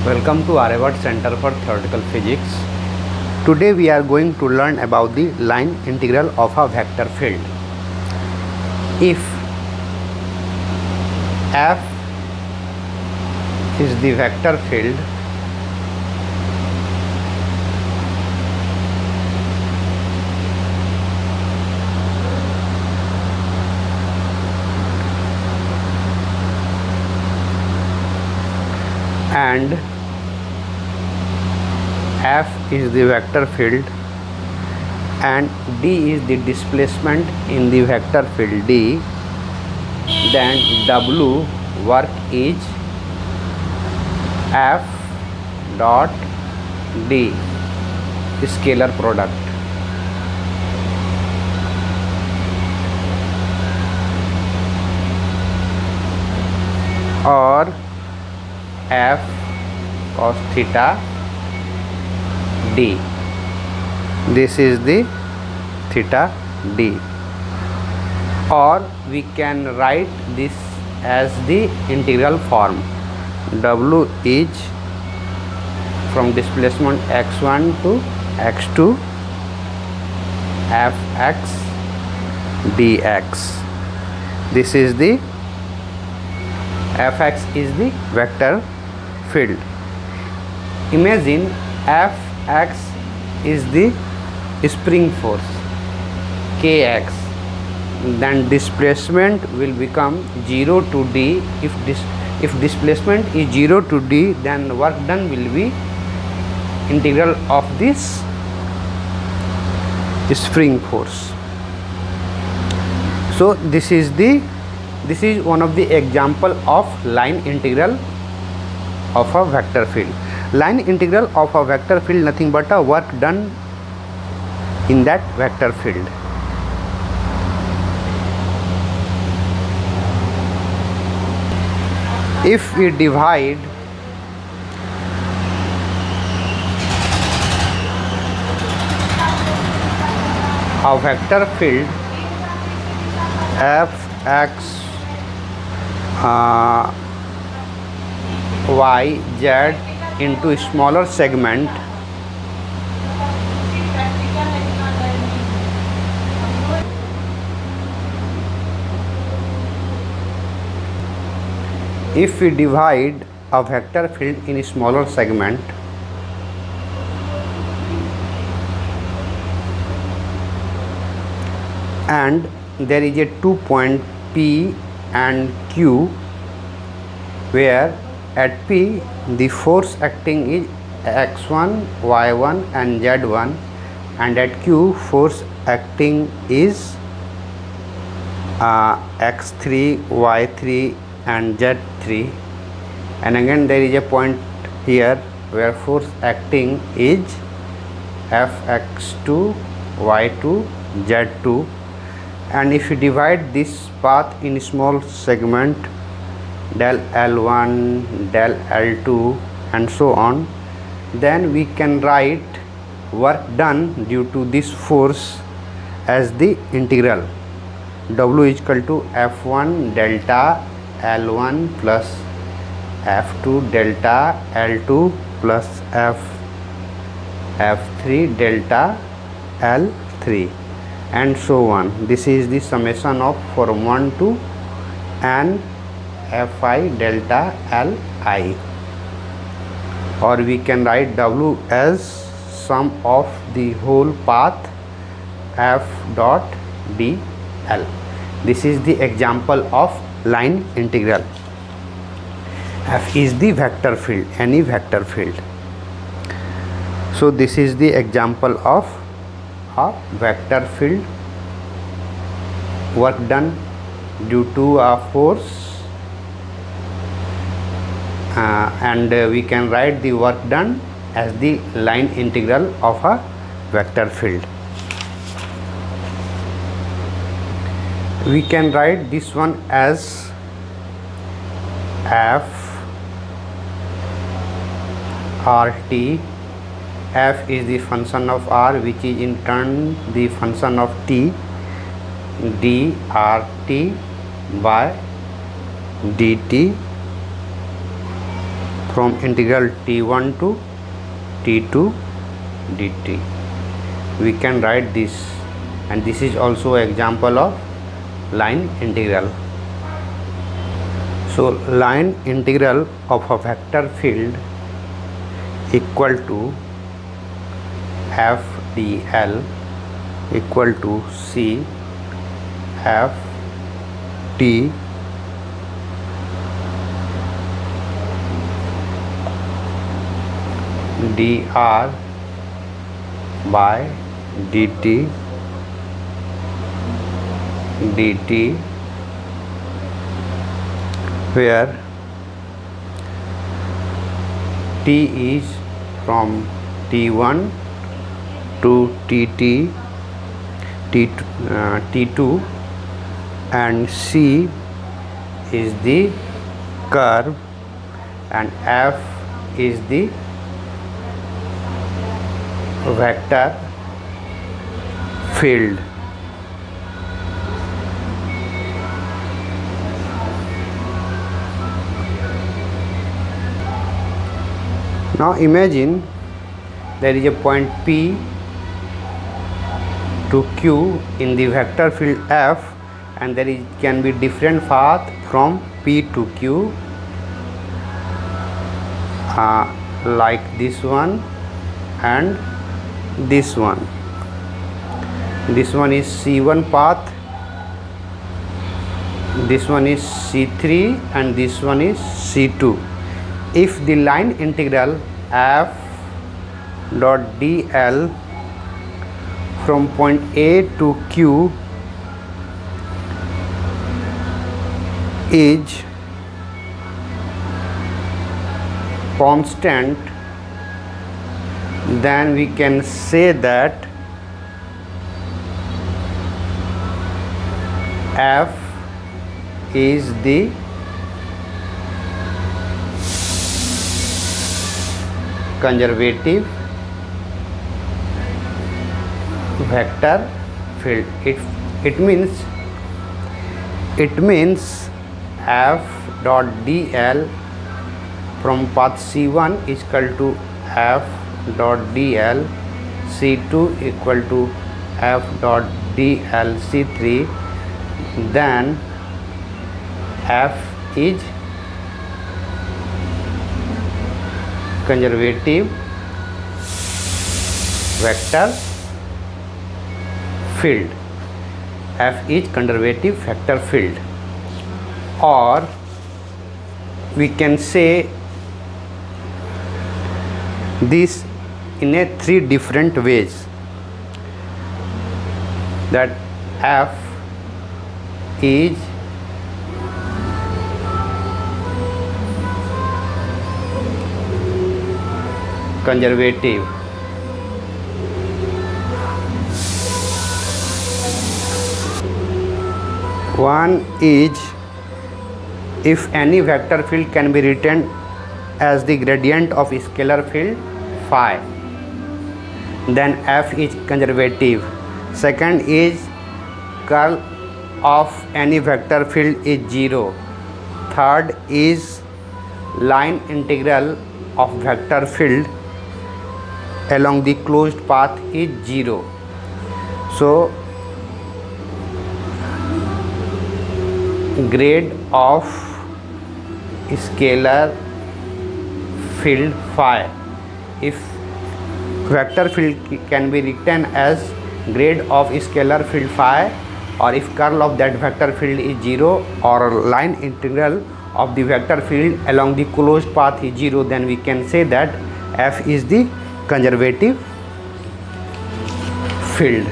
Welcome to Aryavat Center for Theoretical Physics. Today we are going to learn about the line integral of a vector field. If f is the vector field and f is the vector field and d is the displacement in the vector field d, then w work is f dot d, scalar product. Or f cos theta d. This is the theta d. Or we can write this as the integral form. W is from displacement x1 to x2 fx dx. This is the fx is the vector field. Imagine fx is the spring force kx, then displacement will become 0 to d. If displacement is 0 to d, then work done will be integral of this spring force. So this is one of the example of line integral of a vector field. Line integral of a vector field nothing but a work done in that vector field. If we divide a vector field fx y z into smaller segment, if we divide a vector field in a smaller segment, and there is a 2 point P and Q, where at P the force acting is x1, y1 and z1, and at Q force acting is x3, y3 and z3, and again there is a point here where force acting is fx2, y2, z2, and if you divide this path in small segment, del L1, del L2 and so on, then we can write work done due to this force as the integral W is equal to F1 delta L1 plus F2 delta L2 plus F3 delta L3 and so on. This is the summation of from 1 to n fi delta li, or we can write W as sum of the whole path f dot dl. This is the example of line integral. F is the vector field, any vector field. So this is the example of a vector field, work done due to a force, and we can write the work done as the line integral of a vector field. We can write this one as f rt. F is the function of r, which is in turn the function of t, drt by dt from integral t1 to t2 dt. We can write this, and this is also an example of line integral. So line integral of a vector field equal to f dl equal to c f t dr by dt dt, where t is from t1 to t2 and c is the curve and f is the vector field. Now imagine there is a point P to Q in the vector field F, and there can be different path from P to Q, like this one and this one. This one is C1 path, this one is C3, and this one is C2. If the line integral f dot dl from point A to Q is constant, then we can say that f is the conservative vector field. It means f dot dl from path C1 is equal to f dot dl C2 equal to f dot dl C3, then f is conservative vector field. F is conservative vector field, or we can say this in a three different ways, that f is conservative. One is if any vector field can be written as the gradient of scalar field phi, then f is conservative. Second is curl of any vector field is 0. Third is line integral of vector field along the closed path is 0. So grade of scalar field phi, if vector field can be written as grade of scalar field phi, or if curl of that vector field is 0, or line integral of the vector field along the closed path is 0, then we can say that f is the conservative field.